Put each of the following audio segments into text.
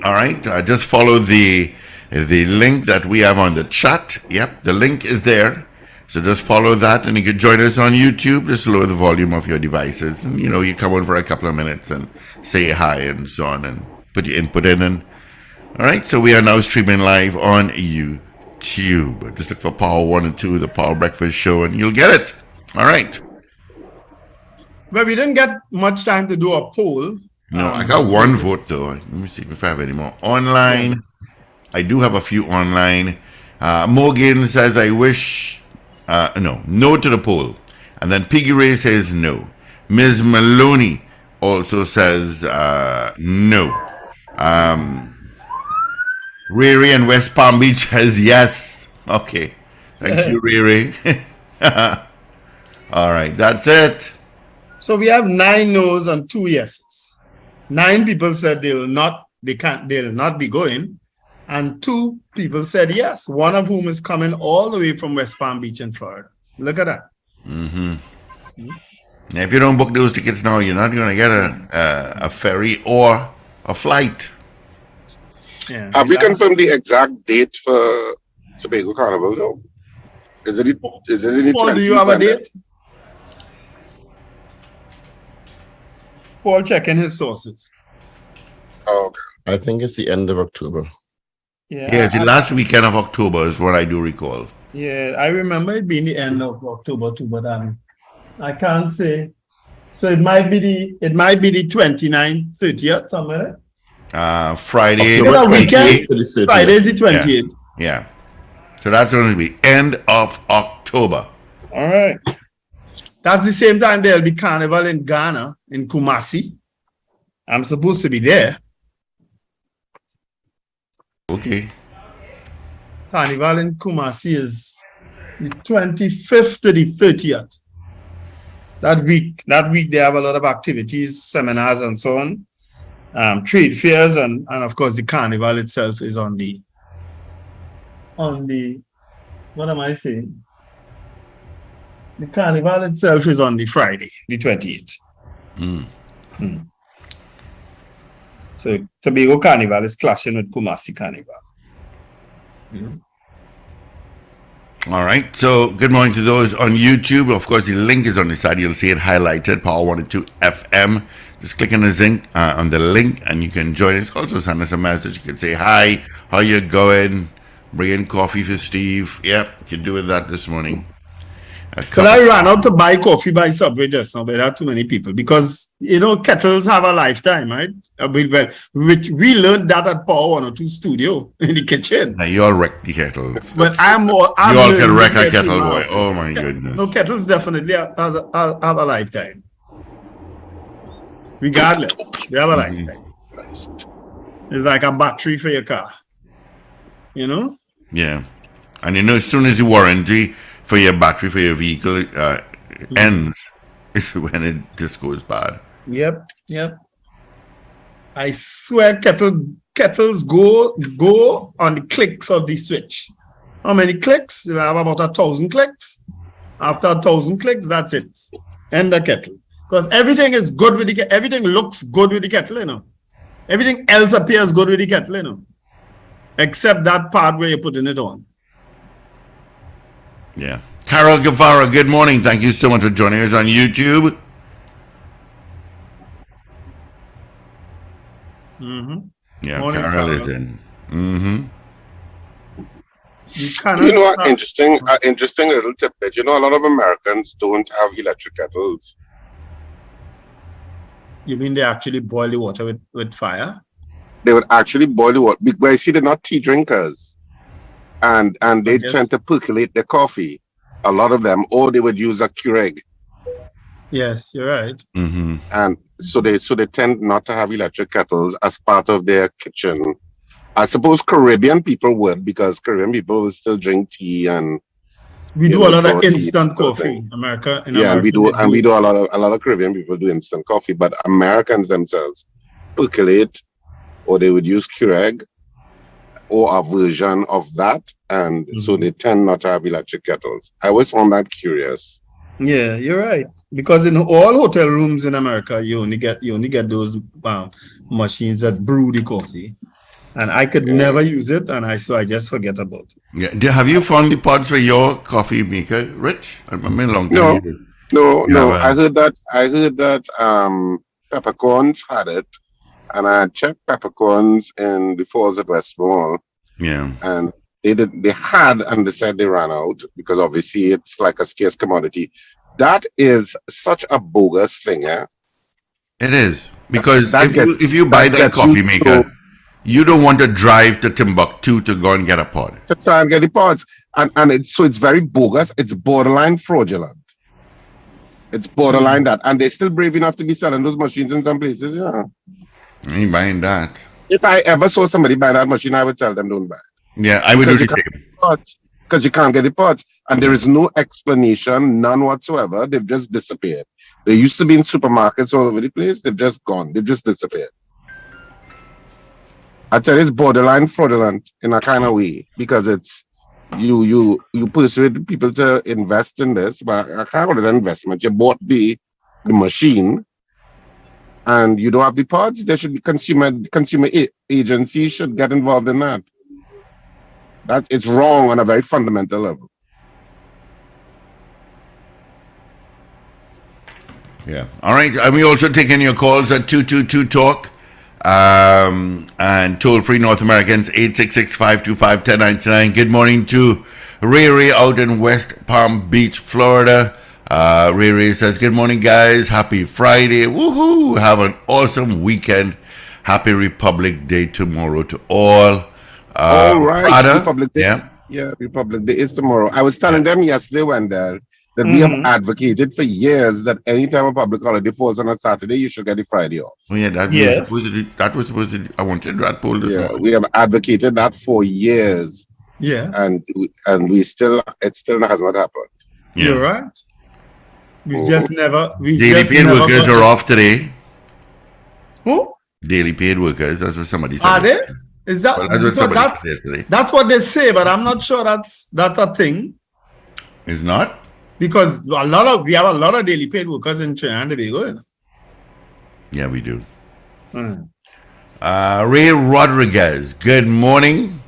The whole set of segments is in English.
All right, just follow the link that we have on the chat. Yep, the link is there. So just follow that, and you can join us on YouTube. Just lower the volume of your devices, and you come on for a couple of minutes and say hi and so on, and put your input in. And all right, so we are now streaming live on YouTube. Just look for Power 1 and 2, the Power Breakfast Show, and you'll get it. All right. Well, we didn't get much time to do a poll. No, I got one vote though. Let me see if I have any more online. I do have a few online. Morgan says, "I wish." No to the poll, and then Piggy Ray says no. Ms. Maloney also says no. Ray Ray in West Palm Beach says yes. Okay, thank you, Ray Ray. All right, that's it. So we have 9 no's and 2 yeses. 9 people said they'll not be going, and 2 people said yes, one of whom is coming all the way from West Palm Beach in Florida. Look at that. Now, if you don't book those tickets now, you're not going to get a ferry or a flight. Yeah, have we confirmed the exact date for Tobago Carnival though? Is it in the Paul, do you have a date? Paul checking his sources. Oh, okay. I think it's the end of October. Yeah, the last weekend of October is what I do recall. Yeah, I remember it being the end of October too, but I can't say. So it might be the 29th, 30th, somewhere. Friday. Weekend. Friday is the 28th. Yeah. So that's going to be end of October. All right. That's the same time there'll be carnival in Ghana, in Kumasi. I'm supposed to be there. Okay. Carnival in Kumasi is the 25th to the 30th. That week they have a lot of activities, seminars and so on. Trade fairs and of course the carnival itself is on the what am I saying? The carnival itself is on the Friday, the 28th. So Tobago Carnival is clashing with Kumasi Carnival. All right. So good morning to those on YouTube. Of course, the link is on the side. You'll see it highlighted, Power 102 FM. Just click on the link and you can join us. Also send us a message. You can say, hi, how you going? Bring in coffee for Steve. Yep, you can do with that this morning. But I ran out to buy coffee by Subway just now, but there are too many people because, kettles have a lifetime, right? Which we learned that at Power 102 studio in the kitchen. Now, you all wreck the kettles. But you all can wreck a kettle, boy. Oh, my goodness. No, kettles definitely have a lifetime. Regardless, they have a lifetime. It's like a battery for your car. Yeah. And as soon as the warranty for your battery for your vehicle ends, is when it just goes bad. Yep. I swear kettles go on the clicks of the switch. How many clicks? You have about 1,000 clicks. After 1,000 clicks, that's it. End the kettle. Because everything is good with the everything looks good with the kettle, Everything else appears good with the kettle, Except that part where you're putting it on. Yeah. Carol Guevara, good morning. Thank you so much for joining us on YouTube. Yeah, morning, Carol is in. Interesting little tidbit. A lot of Americans don't have electric kettles. You mean they actually boil the water with fire? They would actually boil the water. But I see they're not tea drinkers. And they tend to percolate their coffee. A lot of them, or they would use a Keurig. Yes, you're right. And so they tend not to have electric kettles as part of their kitchen. I suppose Caribbean people would, because Caribbean people will still drink tea and we do a lot of instant coffee. America, and we do a lot of Caribbean people do instant coffee, but Americans themselves percolate, or they would use Keurig or a version of that, and so they tend not to have electric kettles. I always found that curious. Yeah, you're right. Because in all hotel rooms in America, you only get those machines that brew the coffee. And I could never use it, and so I just forget about it. Yeah. Have you found the pods for your coffee maker, Rich? I mean, a long time. No, no, You no. have I heard that peppercorns had it, and I checked peppercorns in the Falls at West Mall, Yeah. and they had, and they said they ran out because obviously it's like a scarce commodity. That is such a bogus thing, eh? It is. Because That if you buy that gets coffee you maker, you don't want to drive to Timbuktu to go and get a pod. to try and get the pods, and it's very bogus. It's borderline fraudulent. It's borderline that, and they're still brave enough to be selling those machines in some places. Yeah. I ain't buying that. If I ever saw somebody buy that machine, I would tell them don't buy it. Yeah, I would do Because the same. because you can't get the parts, and there is no explanation, none whatsoever. They've just disappeared. They used to be in supermarkets all over the place. They've just gone. They've just disappeared. I tell you, it's borderline fraudulent in a kind of way because it's you persuade people to invest in this, but I can't call it an investment. You bought the machine, and you don't have the parts. There should be consumer agencies should get involved in that. It's wrong on a very fundamental level. Yeah. All right. And we also taking your calls at 222-TALK. And toll free North Americans 866-525-1099. Good morning to Ray out in West Palm Beach, Florida. Ray says, good morning, guys. Happy Friday. Woohoo. Have an awesome weekend. Happy Republic Day tomorrow to all. All right. Prada, Republic Day. Yeah, Republic Day is tomorrow. I was telling them yesterday, Wendell, that we have advocated for years that anytime a public holiday falls on a Saturday, you should get the Friday off. Oh, yeah, that was supposed to I wanted that poll this morning. We have advocated that for years. Yes. And it still has not happened. Yeah. You're right. We just never. Daily paid workers are off today. Who? Daily paid workers. That's what somebody said. Are they? Is that? Well, that's what somebody said yesterday. That's what they say, but I'm not sure that's a thing. It's not? Because we have a lot of daily paid workers in Trinidad and Tobago. You know? Yeah, we do. Ray Rodriguez, good morning.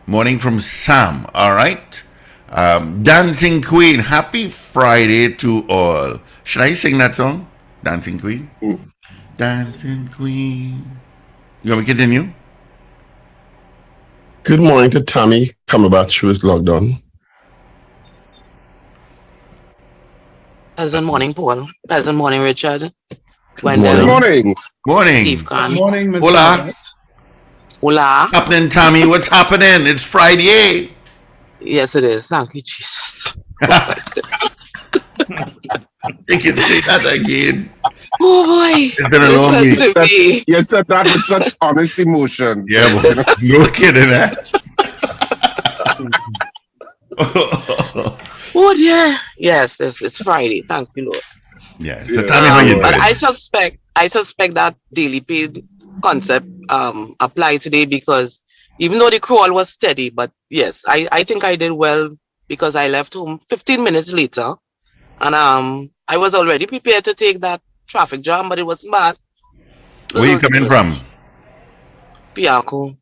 Morning from Sam. All right. Dancing Queen, happy Friday to all. Should I sing that song? Dancing Queen? Dancing Queen. You want me to continue? Good morning to Tammy Cumberbatch, who is logged on. Pleasant morning, Paul. Pleasant morning, Richard. Wendell. Good morning. Morning. Steve Khan. Good morning, Mr. Hola. Hola. Happening, Tommy? What's happening? It's Friday. Yes, it is. Thank you, Jesus. You can say that again. Oh boy. It's been a long week. Listen to me. You said that with such honest emotion. Yeah, but no kidding, eh? Oh yeah. Yes, it's Friday. Thank you, Lord. Yeah. So tell me how you But doing. I suspect that daily paid concept apply today because even though the crawl was steady, but yes, I think I did well because I left home 15 minutes later, and I was already prepared to take that traffic jam, but it was bad. Where you coming from? Piaco.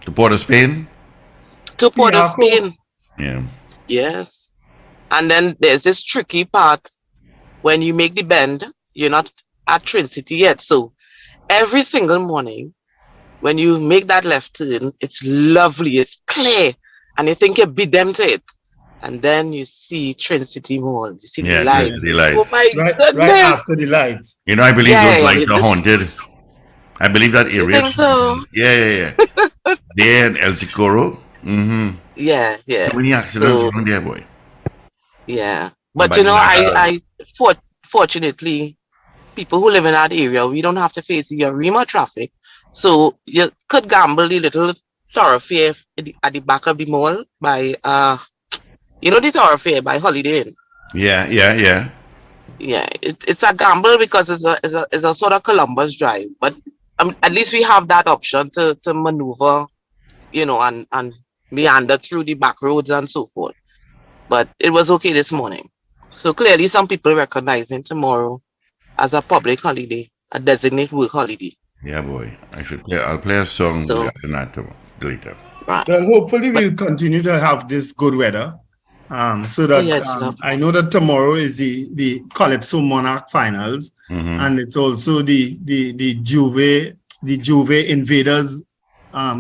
To Port of Spain? To Port of Piaco. Spain. Yeah. Yes. And then there's this tricky part when you make the bend, you're not at Trinity yet. So every single morning when you make that left turn, it's lovely, it's clear, and you think you beat them to it. And then you see Trinity Mall, you see the lights. The lights. Oh my goodness. Right after the lights. You know, I believe those lights are haunted. this- I believe that You area. think so? Yeah. There in El Socorro. Mm-hmm. Yeah. Too many accidents So- around there, boy. Yeah. But But you know, like, fortunately, people who live in that area, we don't have to face the Arima traffic. So you could gamble the little thoroughfare at the back of the mall by the thoroughfare by Holiday Inn. Yeah. Yeah, it's a gamble because it's a sort of Columbus Drive, but at least we have that option to maneuver, and meander through the back roads and so forth. But it was okay this morning. So clearly some people recognizing tomorrow as a public holiday, a designated work holiday. Yeah, boy. I'll play a song So, regarding that later. right. Well, hopefully But, we'll continue to have this good weather. So oh that yeah, it's lovely. I know that tomorrow is the Calypso Monarch finals, and it's also the Juve Invaders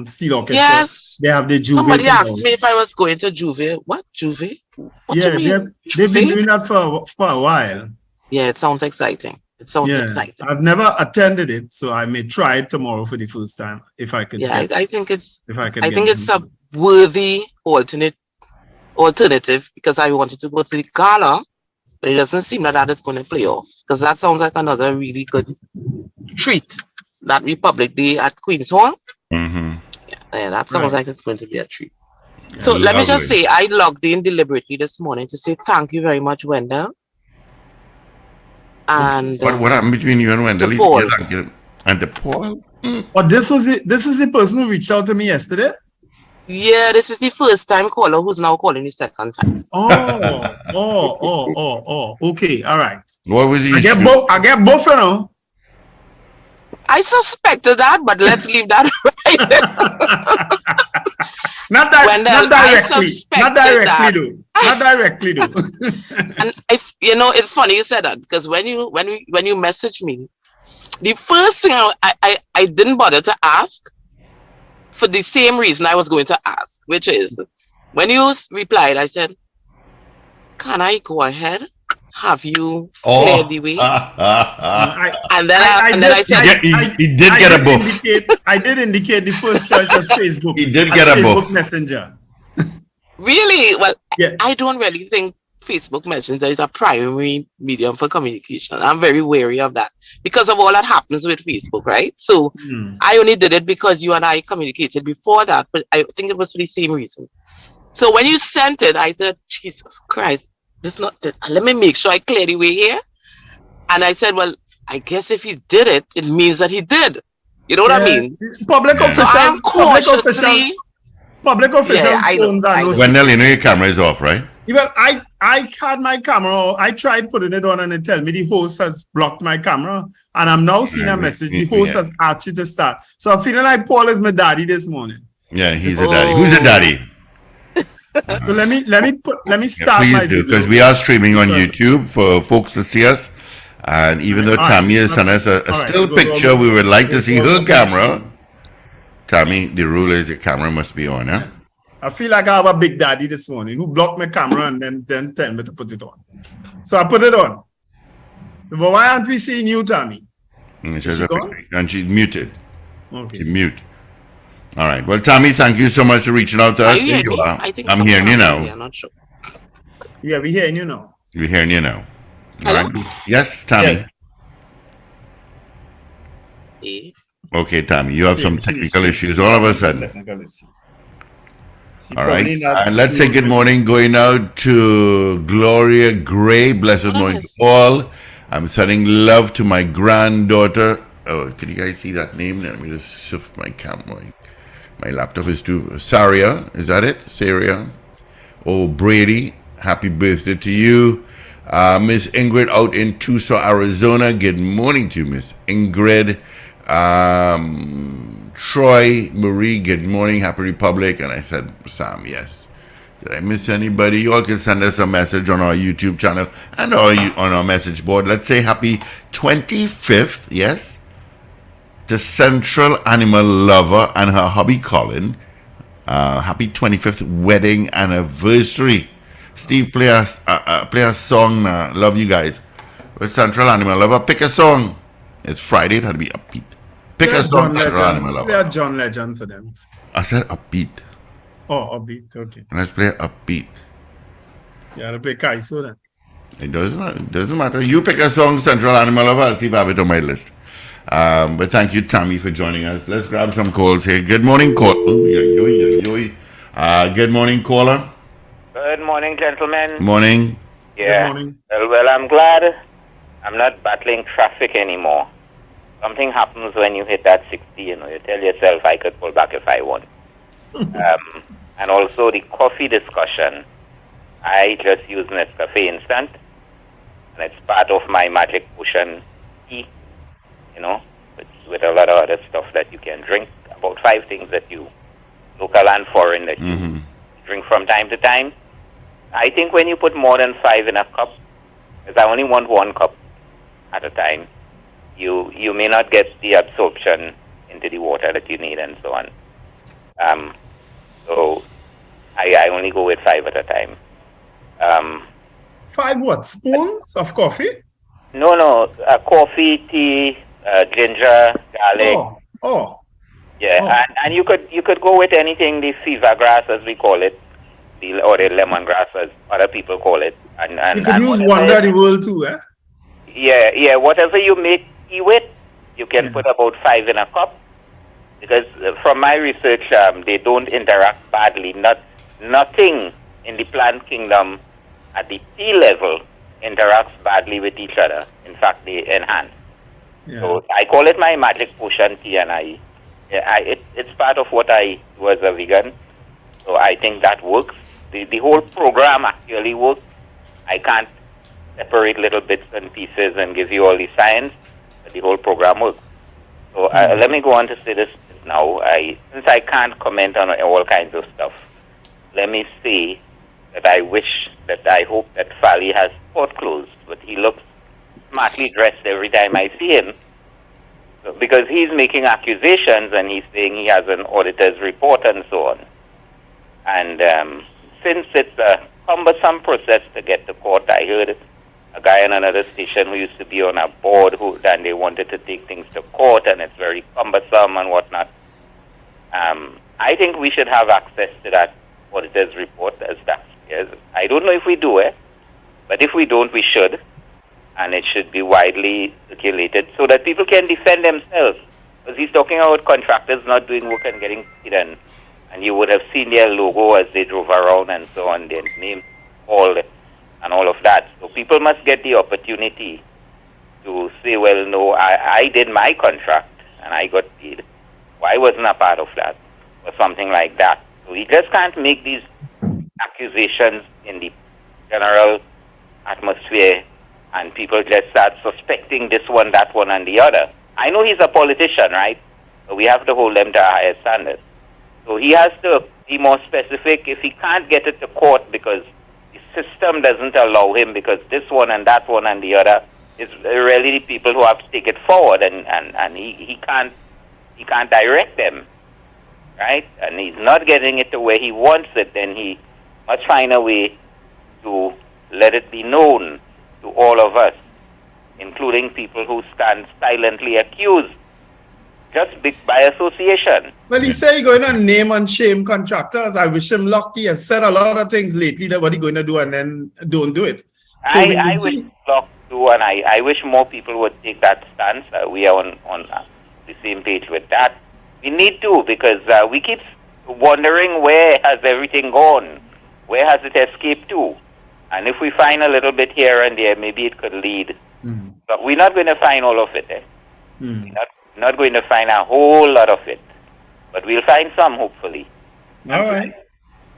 Steel Orchestra. Yes. They have the Juve Somebody tomorrow. asked me if I was going to Juve. What Juve? What Yeah, you mean? they've been Juve? doing that for a while. Yeah, it sounds exciting. It sounds Yeah, exciting. I've never attended it, so I may try it tomorrow for the first time if I could. Yeah, I think it's I think it's a worthy alternative because I wanted to go to the gala, but it doesn't seem that is going to play off because that sounds like another really good treat. That Republic Day at Queen's Hall. Mm-hmm. Yeah, that sounds Right. like it's going to be a treat. So let me just say, I logged in deliberately this morning to say thank you very much, Wendell. And What happened between you and Wendell? to Paul. And the Paul? Oh, this is the person who reached out to me yesterday. Yeah, this is the first time caller who's now calling the second time. Oh. Okay, all right. What was he? I get both, you know. I suspected that, but let's leave that right. Not Wendell, directly. I Not directly, though. And it's funny you said that because when you messaged me, the first thing I didn't bother to ask for the same reason I was going to ask, which is when you replied, I said, "Can I go ahead? Have you cleared the way?" And then I said, he did get a book. I did indicate the first choice was Facebook. He did get a book. Facebook Messenger. Really? Well, Yeah. I don't really think Facebook Messenger is a primary medium for communication. I'm very wary of that because of all that happens with Facebook, right? So I only did it because you and I communicated before that, but I think it was for the same reason. So when you sent it, I said, Jesus Christ, let me make sure I clear the way here. And I said, well, I guess if he did it, it means that he did. You know what I mean? Public officials. So I am cautiously. Public officials. I know. Wendell, you know your camera is off, right? Even I had my camera. I tried putting it on, and it tell me the host has blocked my camera, and I'm now seeing a message. The host has asked you to start. So I'm feeling like Paul is my daddy this morning. Yeah, he's a daddy. Who's a daddy? So let me start my please do, video. because we are streaming on YouTube for folks to see us. And even though Tammy has sent us a still picture, we would like to see her camera. Tammy, the rule is your camera must be on, huh? I feel like I have a big daddy this morning who blocked my camera and then tell me to put it on. So I put it on. But why aren't we seeing you, Tammy? And she's muted. Okay. She's mute. All right. Well, Tammy, thank you so much for reaching out to us. Are you hearing me? I'm hearing you now. I'm not sure. Yeah, we're hearing you now. We're hearing you now. All Hello? right. Yes, Tammy. Eh? Okay, Tammy, you have some technical issues all of a sudden. All right. And let's say good morning going out to Gloria Gray. Blessed morning to all. I'm sending love to my granddaughter. Oh, can you guys see that name? Let me just shift my camera. My laptop is too. Saria, is that it? Saria. Oh, Brady, happy birthday to you. Miss Ingrid out in Tucson, Arizona. Good morning to you, Miss Ingrid. Troy, Marie, good morning. Happy Republic. And I said, Sam, yes. Did I miss anybody? You all can send us a message on our YouTube channel and on our message board. Let's say happy 25th, yes, to Central Animal Lover and her hubby Colin. Happy 25th wedding anniversary. Steve, play a song. Love you guys. With Central Animal Lover, pick a song. It's Friday. It had to be upbeat. Pick a song, Central Animal Lover. Play a John Legend for them. I said upbeat. Oh, upbeat. Okay. Let's play upbeat. Yeah, to play Kaiso then. It doesn't matter. You pick a song, Central Animal Lover. I'll see if I have it on my list. But thank you, Tammy, for joining us. Let's grab some calls here. Good morning, caller. Good morning, caller. Good morning, gentlemen. Morning. Yeah. Good morning. Well, I'm glad I'm not battling traffic anymore. Something happens when you hit that 60, you tell yourself, I could pull back if I want. And also the coffee discussion, I just use Nescafe Instant, and it's part of my magic potion tea, with with a lot of other stuff that you can drink. About 5 things that you, local and foreign, that you drink from time to time. I think when you put more than 5 in a cup, because I only want 1 cup at a time, you may not get the absorption into the water that you need and so on. So I only go with 5 at a time. 5 what? Spoons of coffee? No, coffee, tea, ginger, garlic. Oh. Yeah, and you could go with anything, the fever grass as we call it, or the lemongrass as other people call it. And you could use Wonder the World too, eh? Yeah, whatever you make tea with, you can put about 5 in a cup. Because from my research, they don't interact badly. Nothing in the plant kingdom at the tea level interacts badly with each other. In fact, they enhance. Yeah. So I call it my magic potion tea, and it's part of what I do as a vegan. So I think that works. The whole program actually works. I can't separate little bits and pieces and give you all the science, but the whole program works. So let me go on to say this now. Since I can't comment on all kinds of stuff, let me say that I hope that Fali has sport clothes, but he looks smartly dressed every time I see him. So, because he's making accusations and he's saying he has an auditor's report and so on. And since it's a cumbersome process to get to court, I heard a guy in another station who used to be on a board and they wanted to take things to court and it's very cumbersome and whatnot. I think we should have access to that auditor's report as taxpayers. I don't know if we do it, but if we don't, we should. And it should be widely circulated so that people can defend themselves. Because he's talking about contractors not doing work and getting paid, and you would have seen their logo as they drove around and so on, their name called and all of that. So people must get the opportunity to say, well, no, I did my contract and I got paid. Why wasn't a part of that? Or something like that. So we just can't make these accusations in the general atmosphere and people just start suspecting this one, that one, and the other. I know he's a politician, right? But we have to hold them to a higher standard. So he has to be more specific. If he can't get it to court because the system doesn't allow him, because this one and that one and the other is really the people who have to take it forward, and he can't direct them, right? And he's not getting it the way he wants it, then he must find a way to let it be known to all of us, including people who stand silently accused, just by association. Well, he said he's going to name and shame contractors. I wish him luck. He has said a lot of things lately that what he's going to do and then don't do it. So I wish luck too, and I wish more people would take that stance. We are on the same page with that. We need to, because we keep wondering where has everything gone? Where has it escaped to? And if we find a little bit here and there, maybe it could lead. But we're not going to find all of it. We're not going to find a whole lot of it. But we'll find some, hopefully. All right.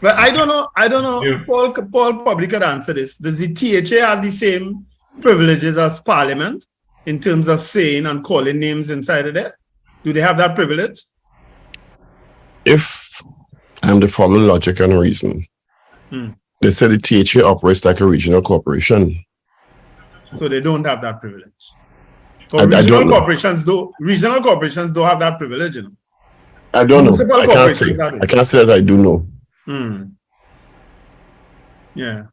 But I don't know. Yeah. Paul probably could answer this. Does the THA have the same privileges as Parliament in terms of saying and calling names inside of there? Do they have that privilege? If I'm to follow logic and reason, they say the THA operates like a regional corporation. So they don't have that privilege. Regional corporations don't have that privilege, you know. I don't know. I can't say that I do know. Yeah.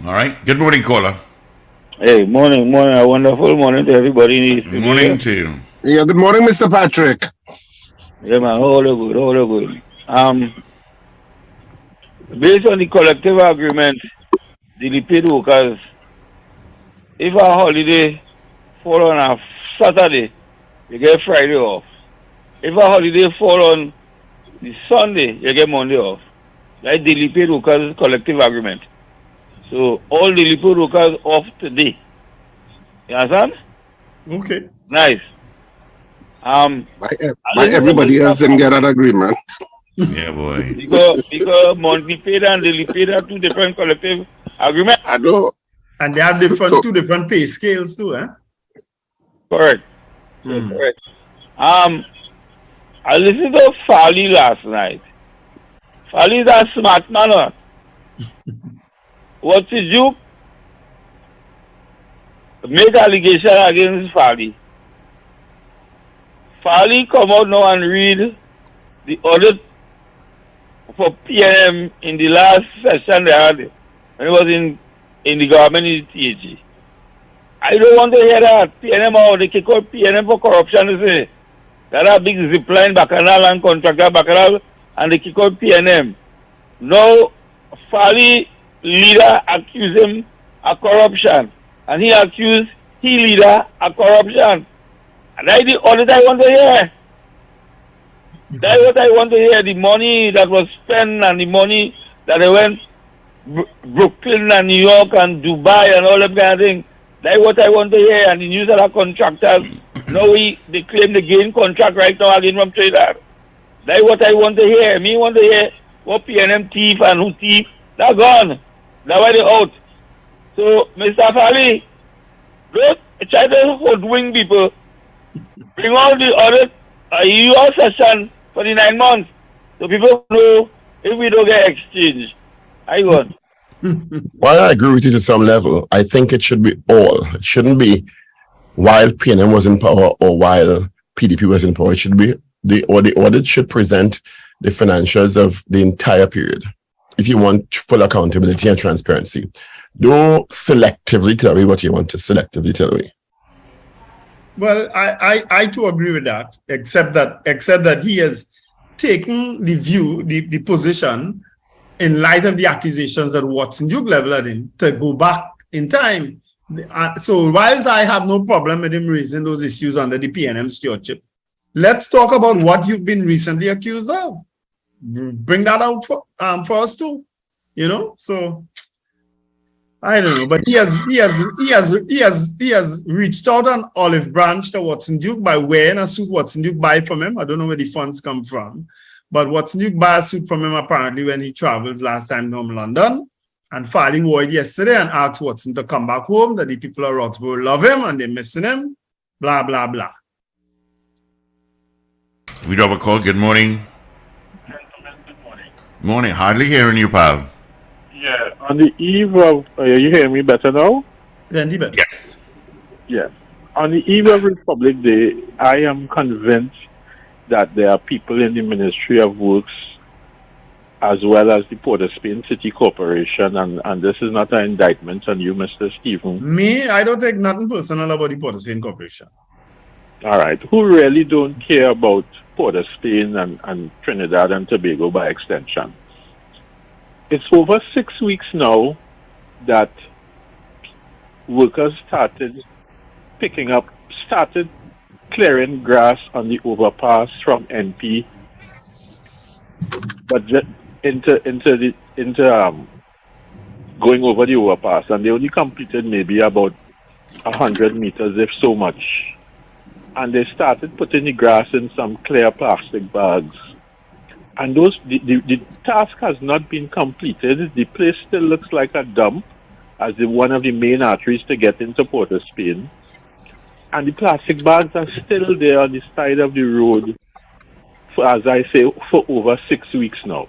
All right. Good morning, caller. Hey, morning. A wonderful morning to everybody. Good morning to you. Yeah, good morning, Mr. Patrick. Yeah, man. All good. Based on the collective agreement, the paid workers, if a holiday fall on a Saturday, you get Friday off. If a holiday fall on the Sunday, you get Monday off. Like the paid workers collective agreement. So all the paid workers off today. You understand? Okay. Nice. Why everybody else didn't get that agreement? Yeah, boy. Because monthly paid and daily paid are two different collective agreements. I know. And they have two different pay scales too, eh? Correct. Correct. I listened to Farley last night. Farley's a smart man. What did you make allegation against Farley? Farley come out now and read the audit for PNM in the last session they had when it was in the government in the TAG. I don't want to hear that. PNM or they kick out PNM for corruption. They say that a big zipline bacchanal and contractor bacchanal and they kick out PNM. Now Farley leader accuse him of corruption and he accused he leader of corruption. And that's the audit I want to hear. That's what I want to hear. The money that was spent and the money that they went Brooklyn and New York and Dubai and all that kind of thing. That's what I want to hear. And the news of our contractors, now they claim they gain contract right now again from Trinidad. That's what I want to hear. Me want to hear what PNM thief and who thief. They're gone. That's why they're out. So, Mr. Farley, don't try to hoodwink people. Bring all the audit, your session for the 9 months. So people know if we don't get exchange. I go on. While I agree with you to some level, I think it should be all. It shouldn't be while PNM was in power or while PDP was in power. It should be the audit should present the financials of the entire period. If you want full accountability and transparency, don't selectively tell me what you want to selectively tell me. Well, I too agree with that, except that he has taken the view, the position in light of the accusations at Watson Duke level at him to go back in time. So whilst I have no problem with him raising those issues under the PNM stewardship, let's talk about what you've been recently accused of. Bring that out for us too, you know. So I don't know, but he has reached out an olive branch to Watson Duke by wearing a suit Watson Duke buy from him. I don't know where the funds come from, but Watson Duke buy a suit from him apparently when he traveled last time from London. And Farley wore it yesterday and asked Watson to come back home, that the people of Roxborough love him and they're missing him. Blah blah blah. We do have a call. Good morning. Morning. Hardly hearing you, pal. Yeah, on the eve of, you hear me better now? Then the better. Yes. Yes. On the eve of Republic Day, I am convinced that there are people in the Ministry of Works as well as the Port of Spain City Corporation, and this is not an indictment on you, Mr. Stephen. Me, I don't take nothing personal about the Port of Spain Corporation. All right. Who really don't care about Port of Spain and Trinidad and Tobago by extension? It's over 6 weeks now that workers started clearing grass on the overpass from NP, but just into going over the overpass, and they only completed maybe about 100 meters, if so much. And they started putting the grass in some clear plastic bags. And the task has not been completed. The place still looks like a dump as one of the main arteries to get into Port of Spain. And the plastic bags are still there on the side of the road, as I say, for over 6 weeks now.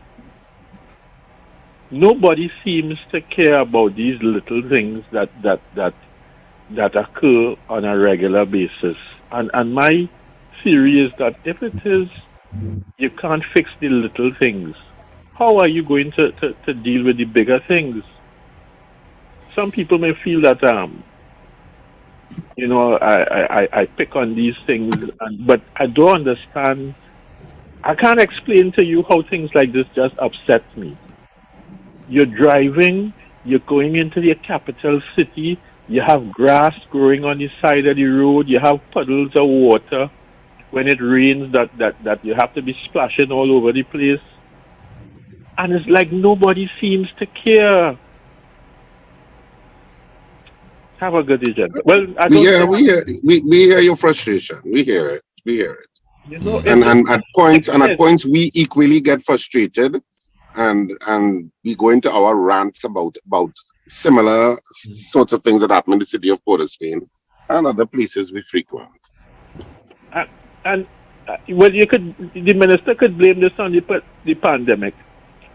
Nobody seems to care about these little things that occur on a regular basis. And my theory is that if it is, you can't fix the little things, how are you going to deal with the bigger things? Some people may feel that, I pick on these things, but I don't understand. I can't explain to you how things like this just upset me. You're driving, you're going into the capital city, you have grass growing on the side of the road, you have puddles of water when it rains that you have to be splashing all over the place. And it's like nobody seems to care. Have a good day, gentlemen. Well, we hear your frustration. We hear it. You know, and at points we equally get frustrated, and we go into our rants about similar sorts of things that happen in the city of Port of Spain and other places we frequent. And well, the minister could blame this on the pandemic.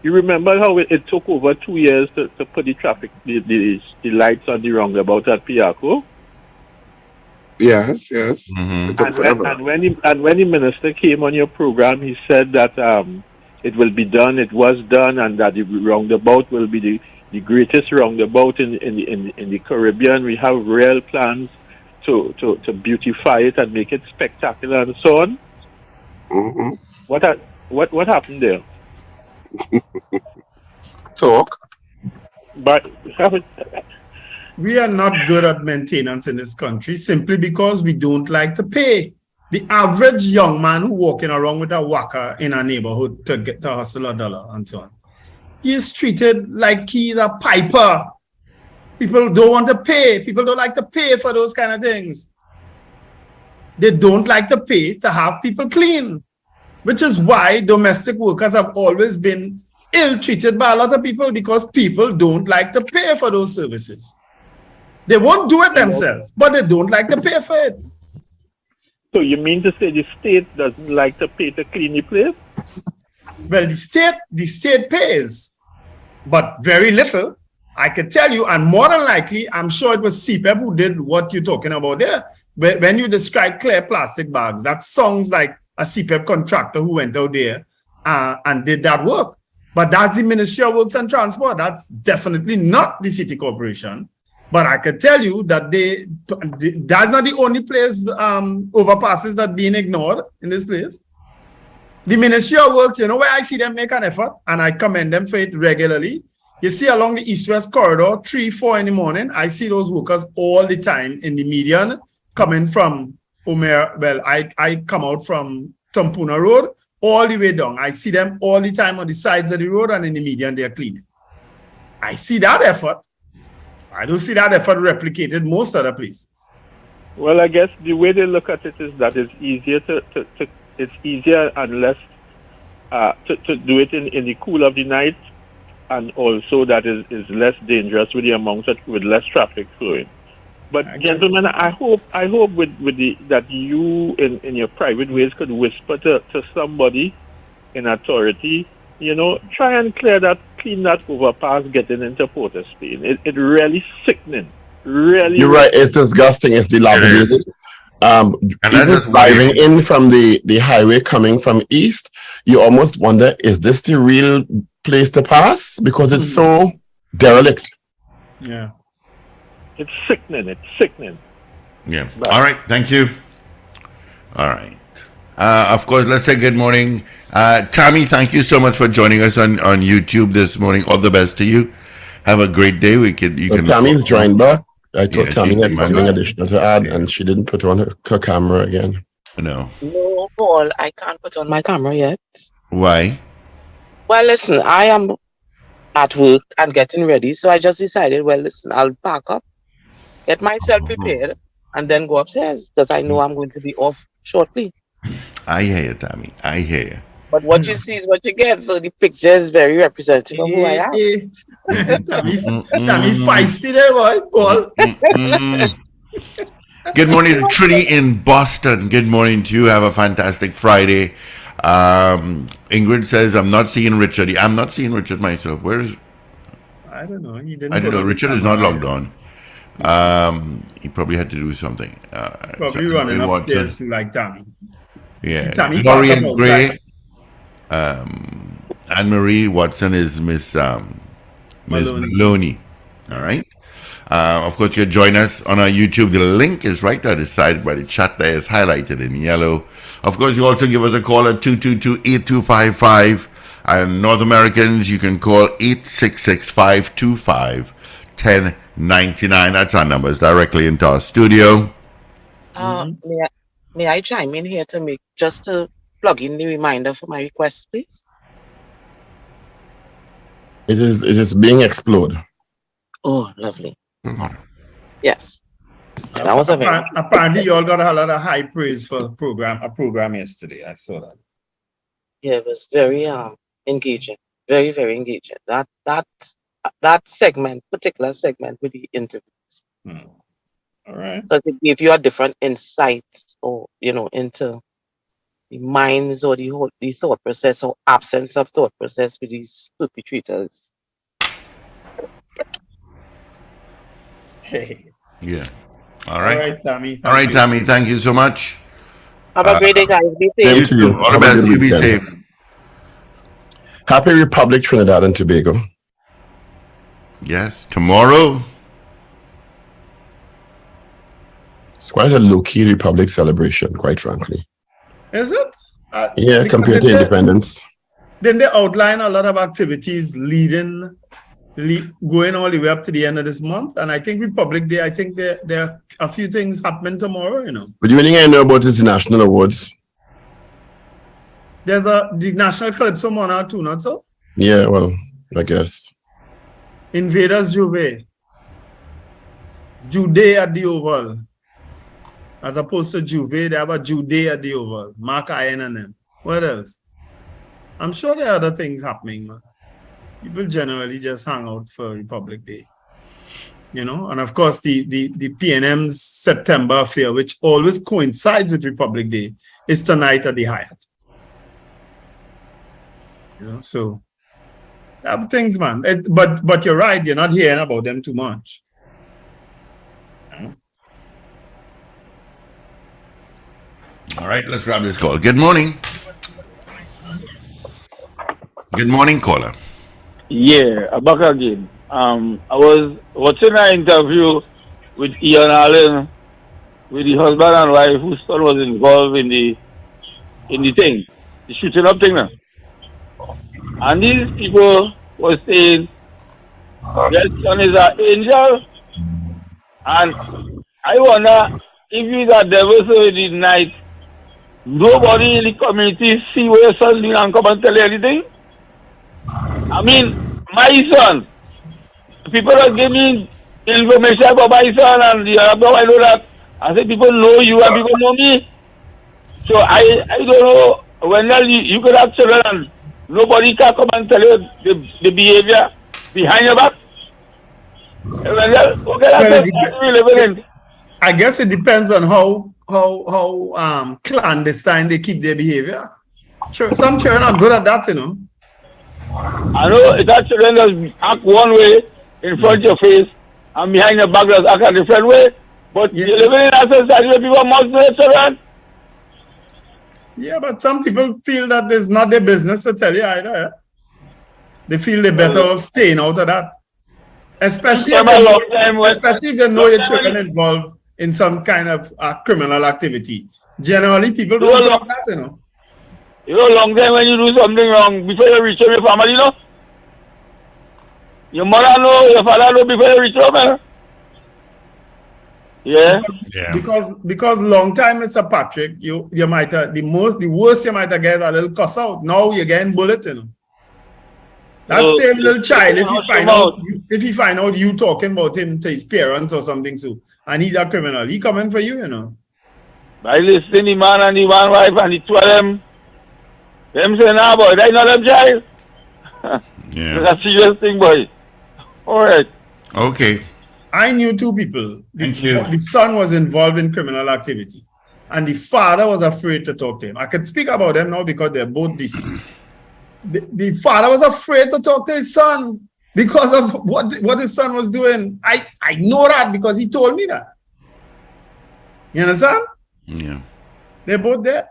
You remember how it took over 2 years to put the lights on the roundabout at Piaco? Yes. Mhm. It took forever. And when the minister came on your program, he said that it will be done. It was done, and that the roundabout will be the greatest roundabout in the Caribbean. We have real plans to beautify it and make it spectacular and so on. Mm-hmm. What happened there? Talk. But We are not good at maintenance in this country simply because we don't like to pay. The average young man who walking around with a whacker in a neighborhood to get to hustle a dollar and so on, he is treated like he's a piper. People don't want to pay. People don't like to pay for those kind of things. They don't like to pay to have people clean, which is why domestic workers have always been ill-treated by a lot of people, because people don't like to pay for those services. They won't do it themselves, but they don't like to pay for it. so you mean to say the state doesn't like to pay to clean the place? Well, the state pays, but very little. I can tell you, and more than likely, I'm sure it was Sept who did what you're talking about there. When you describe clear plastic bags, that sounds like a Sept contractor who went out there and did that work. But that's the Ministry of Works and Transport. That's definitely not the city corporation. But I can tell you that that's not the only place overpasses that being ignored in this place. The Ministry of Works, you know where I see them make an effort, and I commend them for it regularly. You see along the east-west corridor, 3, 4 in the morning, I see those workers all the time in the median coming from I come out from Tampuna Road all the way down. I see them all the time on the sides of the road, and in the median they're cleaning. I see that effort. I don't see that effort replicated most other places. Well, I guess the way they look at it is that it's easier it's easier and less to do it in the cool of the night, and also that is less dangerous with the with less traffic flowing. But gentlemen, I hope that you in your private ways could whisper to somebody in authority, try and clean that overpass getting into Port of Spain. It really sickening. Really. You're right. It's disgusting. It's dilapidated. Even driving in from the highway coming from east, you almost wonder, is this the real place to pass? Because it's so derelict. Yeah. It's sickening. Yeah. All right. Thank you. All right. Of course, let's say good morning. Tammy, thank you so much for joining us on YouTube this morning. All the best to you. Have a great day. Tammy's joined back. I thought Tammy had something additional to add, and she didn't put on her camera again. No, Paul, I can't put on my camera yet. Why? Well, listen, I am at work and getting ready, so I just decided, I'll pack up, get myself prepared, and then go upstairs, because I know I'm going to be off shortly. I hear you, Tammy. I hear you. But what you see is what you get, so the picture is very representative of who I am. Tammy feisty there, boy, Paul. Good morning to Trini in Boston. Good morning to you. Have a fantastic Friday. Ingrid says, I'm not seeing Richard. I'm not seeing Richard myself. Where is... I don't know. I don't know. Richard is not logged on. He probably had to do something. Probably running upstairs to like Tammy. Yeah. Tammy Dorian Gray. Anne-Marie Watson is Miss Maloney. All right. Of course, you can join us on our YouTube. The link is right there, decided by the chat there is highlighted in yellow. Of course, you also give us a call at 222-8255. And North Americans, you can call 866-525-1099. That's our numbers directly into our studio. May I chime in here to plug in the reminder for my request, please? It is being explored. Oh, lovely. Mm-hmm. Yes. That was apparently you all got a lot of high praise for a program yesterday. I saw that. Yeah, it was very engaging. Very, very engaging. That particular segment with the interviews. All right. Because it gave you a different insight into minds or the thought process or absence of thought process with these perpetrators. Yeah. All All right. right, Tammy. All right, Thank you. Tammy. Thank you so much. Have a great day, guys. Be Same safe. to you. All the Have a best. good You be weekend. safe. Happy Republic, Trinidad and Tobago. Yes. Tomorrow. It's quite a low-key Republic celebration, quite frankly. Is it? Yeah, Because compared to independence. Then they outline a lot of activities going all the way up to the end of this month. And I think Republic Day, I think there are a few things happening tomorrow, you know. But the only thing I know about is the national awards. There's the National Calypso Monarch too, not so? Yeah, well, I guess. Invaders Juve. Jude at the Oval. As opposed to Juve, they have a Jude at the Oval. Mark Iron and them. What else? I'm sure there are other things happening, man. People generally just hang out for Republic Day. You know, and of course the PNM's September affair, which always coincides with Republic Day, is tonight at the Hyatt. You know, so they have things, man. But you're right, you're not hearing about them too much. All right. Let's grab this call. Good morning. Good morning, caller. Yeah, I'm back again. I was watching an interview with Ian Allen, with the husband and wife whose son was involved in the thing, the shooting up thing now. And these people were saying their son is an angel, and I wonder if he's a devil so in the night, nobody in the community see where son doing and come and tell you anything. I mean, my son, people are giving information about my son and the other I know that. I say people know you and people know me. So I don't know, Wendell, you could have children and nobody can come and tell you the behavior behind your back. Wendell, okay, that's we living in. I guess it depends on how clandestine they keep their behavior. Sure, some children are good at that, you know. I know that children just act one way in front of your face and behind your back just act a different way. But you're living in a society where people must know children. Yeah, but some people feel that it's not their business to tell you either. Eh? They feel they're better off staying out of that. Especially if they know your children involved in some kind of criminal activity. Generally, people don't talk that, you know. You know, long time when you do something wrong, before you reach your family, you know? Your mother know, your father know before you reach home, man. Yeah. Because long time, Mr. Patrick, you might the worst you might get a little cuss out. Now you're getting bullet, you know. That same little child, if he find out you talking about him to his parents or something, so and he's a criminal, he coming for you, you know. By listening the man and the one wife and the two of them say, nah, boy, that's not them child. Yeah. That's a serious thing, boy. All right. Okay. I knew two people. Thank you. The son was involved in criminal activity, and the father was afraid to talk to him. I can speak about them now because they're both deceased. The father was afraid to talk to his son because of what his son was doing. I know that because he told me that. You understand? Yeah. They're both there.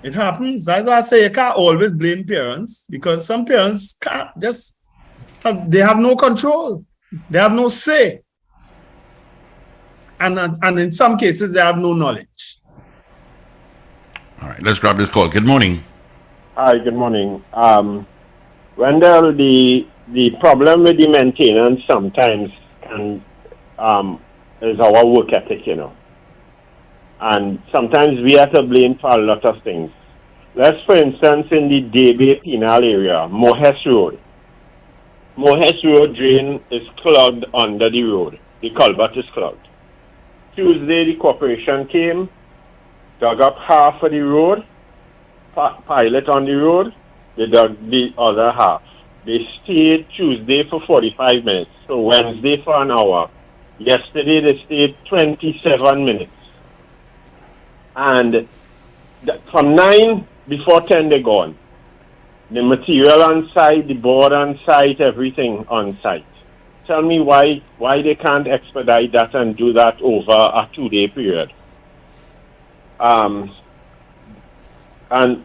It happens. That's why I say you can't always blame parents because some parents can't they have no control. They have no say. And in some cases, they have no knowledge. All right, let's grab this call. Good morning. Hi, good morning. Wendell, the problem with the maintenance sometimes is our work ethic, you know. And sometimes we have to blame for a lot of things. Let's, for instance, in the Debe Penal area, Mohes Road. Mohes Road drain is clogged under the road. The culvert is clogged. Tuesday, the corporation came, dug up half of the road, pilot on the road, they dug the other half. They stayed Tuesday for 45 minutes, so Wednesday for an hour. Yesterday they stayed 27 minutes. And from 9 before 10 they're gone. The material on site, the board on site, everything on site. Tell me why they can't expedite that and do that over a 2-day period. And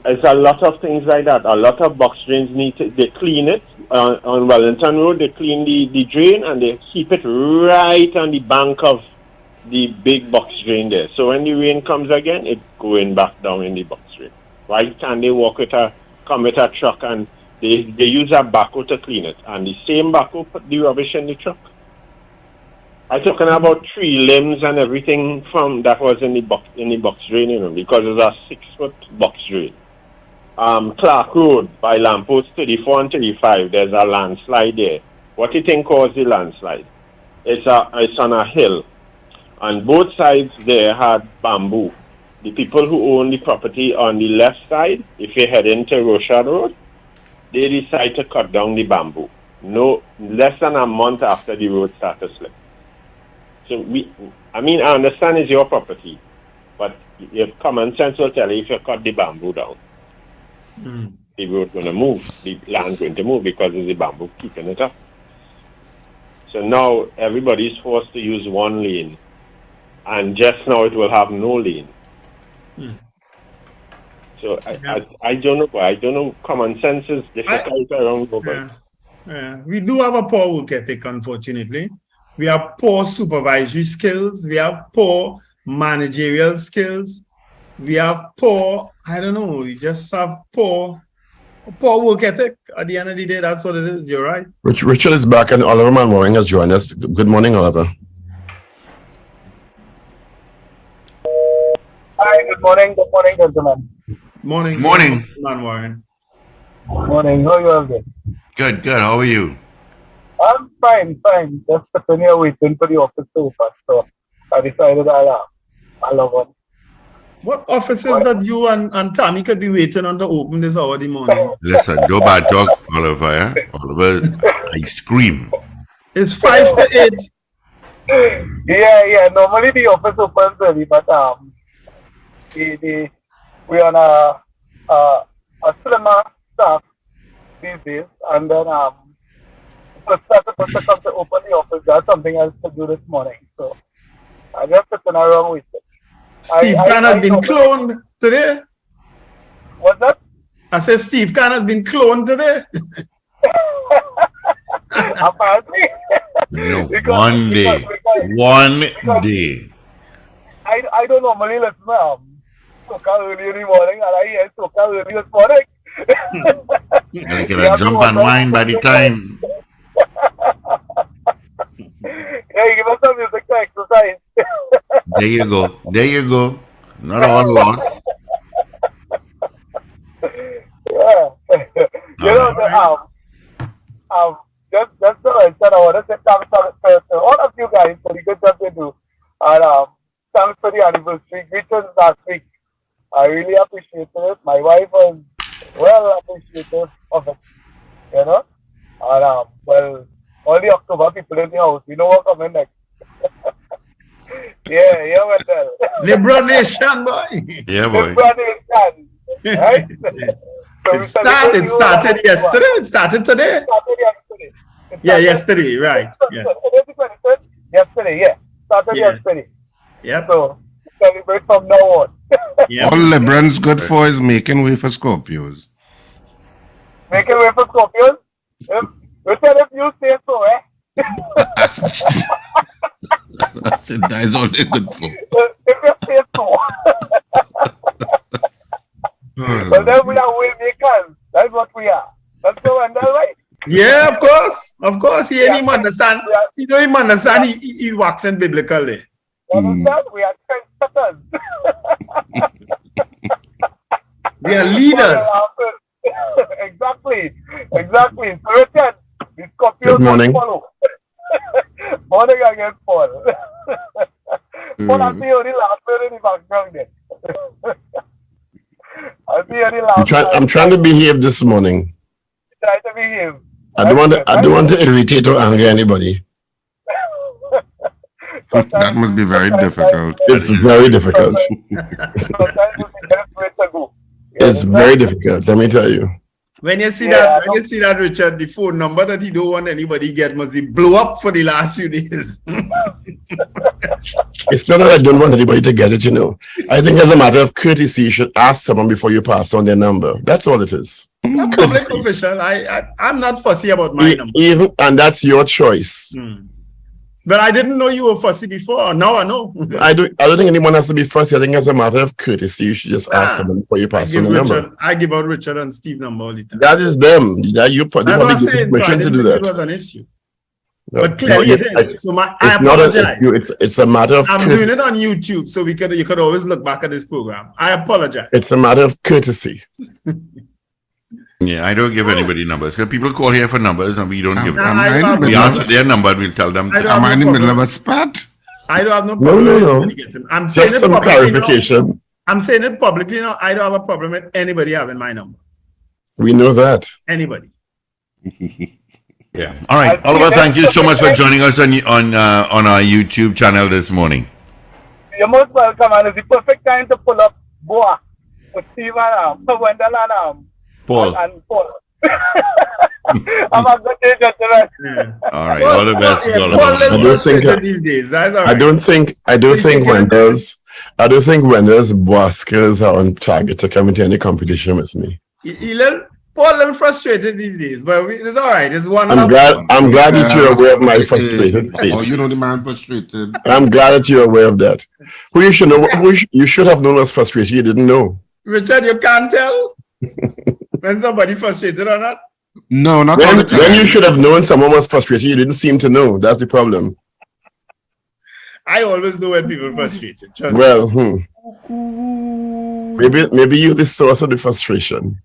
it's a lot of things like that. A lot of box drains they clean it on Wellington Road. They clean the drain and they keep it right on the bank of the big box drain there. So when the rain comes again, it's going back down in the box drain. Why can't they come with a truck and they use a backhoe to clean it, and the same backhoe put the rubbish in the truck? I'm talking about tree limbs and everything from that was in the box drain, you know, because it's a 6-foot box drain. Clark Road by lamppost 34 and 35, there's a landslide there. What do you think caused the landslide? It's on a hill, and both sides there had bamboo. The people who own the property on the left side, if you head into Rochard Road, they decide to cut down the bamboo. No, less than a month after the road started to slip. So I understand it's your property, but your common sense will tell you if you cut the bamboo down, the road's going to move, the land's going to move because it's the bamboo keeping it up. So now everybody's forced to use one lane, and just now it will have no lane. So I don't know. I don't know. Common sense is difficult around global. Yeah. We do have a poor work ethic, unfortunately. We have poor supervisory skills. We have poor managerial skills. We have poor, we just have poor work ethic. At the end of the day, that's what it is. You're right. Richard is back and Oliver Manwaring has joined us. Good morning, Oliver. Hi, good morning, gentlemen. Morning. Manwaring. Morning, how are you all doing? Good. How are you? I'm fine. Just sitting here waiting for the office to open, so I decided I'll log on. What offices that you and Tammy could be waiting on to open this hour of the morning? Listen, don't bad talk, Oliver. Eh? Oliver, I scream. It's 5 to 8. Yeah. Normally the office opens early, but we're on a slimmer staff these days, and then supposed to come to open the office. That's something else to do this morning. So I just sitting around waiting. Steve Khan has been cloned today. What's that? I said Steve Khan has been cloned today. Apparently. No, one day. I don't normally listen to Soca early in the morning, and I hear Soca early this morning. You can jump and wine by the time. Yeah, give us some music to exercise. There you go. Not all lost. Yeah. Just to mention, I want to say thanks to all of you guys for the good job you do. And thanks for the anniversary greetings last week. I really appreciate it. My wife was well appreciative of it, you know. And well, all the October people in the house, you know what coming next. Yeah, Wendell. Liberal Nation, boy. Yeah, boy. Liberal Nation, right? So It started yesterday. It started today. Yesterday, right. Yes. Yesterday, yeah. Started yesterday. Yep. So celebrate from now on. All LeBron's good for is making way for Scorpios. Making way for Scorpios? If you say so, eh? That is all they're good for. If you say so. But then we are waymakers. That's what we are. That's so, Wendell, right? Yeah, of course. He ain't even understand. He don't even understand. He walks in biblically. You understand? We are trendsetters. We are leaders. Exactly. So Richard, the Scorpios Good morning. follow. Morning again, Paul. Paul, I see you the last word in the background there. I see you the last I'm trying to behave this morning. Try to behave. I don't want to irritate or anger anybody. That must be very difficult. It's very difficult. Sometimes you think that's way to go. It's very difficult, let me tell you. When you see Yeah, that, Richard, the phone number that he don't want anybody get must be blow up for the last few days. It's not that I don't want anybody to get it, you know. I think as a matter of courtesy, you should ask someone before you pass on their number. That's all it is. It's Public courtesy. official, I'm not fussy about my number. And that's your choice. But I didn't know you were fussy before. Now I know. I don't think anyone has to be fussy. I think as a matter of courtesy, you should just ask someone before you pass on the number. I give out Richard and Steve number all the time. That is them. That you put That's them what on I'm saying. So I permission to didn't do think it that. was an issue. No, But clearly no, it is. So I it's not apologize. it's a matter of I'm courtesy. doing it on YouTube, so you could always look back at this program. I apologize. It's a matter of courtesy. Yeah, I don't give anybody numbers. Because people call here for numbers and we don't give them. Am I in the We middle ask of for their number and we'll tell them. am I in the middle of a spat? I don't have no No, problem no, with no. anybody getting. I'm saying Just it some publicly now. clarification. I'm saying it publicly now. I don't have a problem with anybody having my number. We know that. Anybody. Yeah. All right. Oliver, thank you so much for joining us on our YouTube channel this morning. You're most welcome, and it's the perfect time to pull up Boa with Steve and Wendell and Paul. And Paul. Have a good day, gentlemen. All right. All the best. Yeah, Oliver. Paul lives I don't think frustrated these days. That's all right. I don't think Wendell's boss skills are on target to come into any competition with me. Paul little frustrated these days, but it's all right. It's one. I'm glad that you're aware of my frustrated Oh, state. you know the man frustrated. I'm glad that you're aware of that. Who you should know? You should have known was frustrated. You didn't know. Richard, you can't tell when somebody frustrated or not. No, not all the time. When you should have known someone was frustrated, you didn't seem to know. That's the problem. I always know when people are frustrated. Trust me. Well, maybe you're the source of the frustration.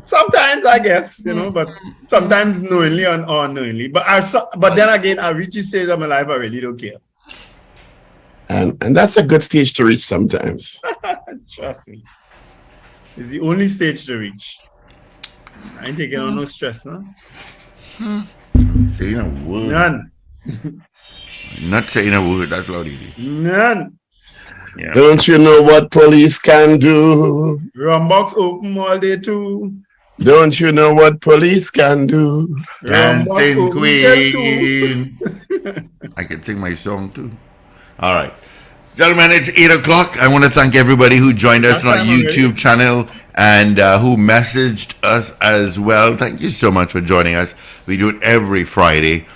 Sometimes I guess, but sometimes knowingly or unknowingly. But then again, I reach a stage of my life I really don't care. And that's a good stage to reach sometimes. Trust me. It's the only stage to reach. I ain't taking on no stress, huh? Saying a word. None. Not saying a word. That's loud easy. None. Yeah. Don't you know what police can do? Rumbox open all day too. Don't you know what police can do? Dancing open till 2. Queen. I can sing my song too. All right. Gentlemen, it's 8 o'clock. I want to thank everybody who joined us on our YouTube channel and who messaged us as well. Thank you so much for joining us. We do it every Friday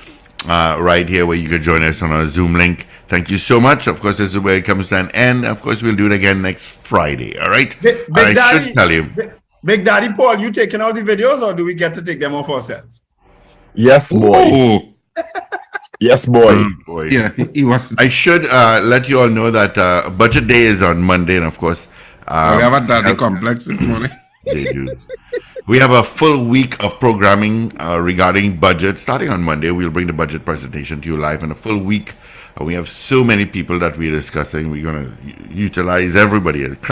right here where you can join us on our Zoom link. Thank you so much. Of course, this is where it comes to an end. Of course, we'll do it again next Friday. All right? I should tell you. Big Daddy Paul, you taking out the videos or do we get to take them off ourselves? Yes, boy. Oh, Yes, boy. Boy. yeah, he was. I should let you all know that Budget Day is on Monday, and of course, We have a daddy complex this morning. they do. We have a full week of programming regarding budget. Starting on Monday, we'll bring the budget presentation to you live in a full week. We have so many people that we're discussing. We're going to utilize everybody.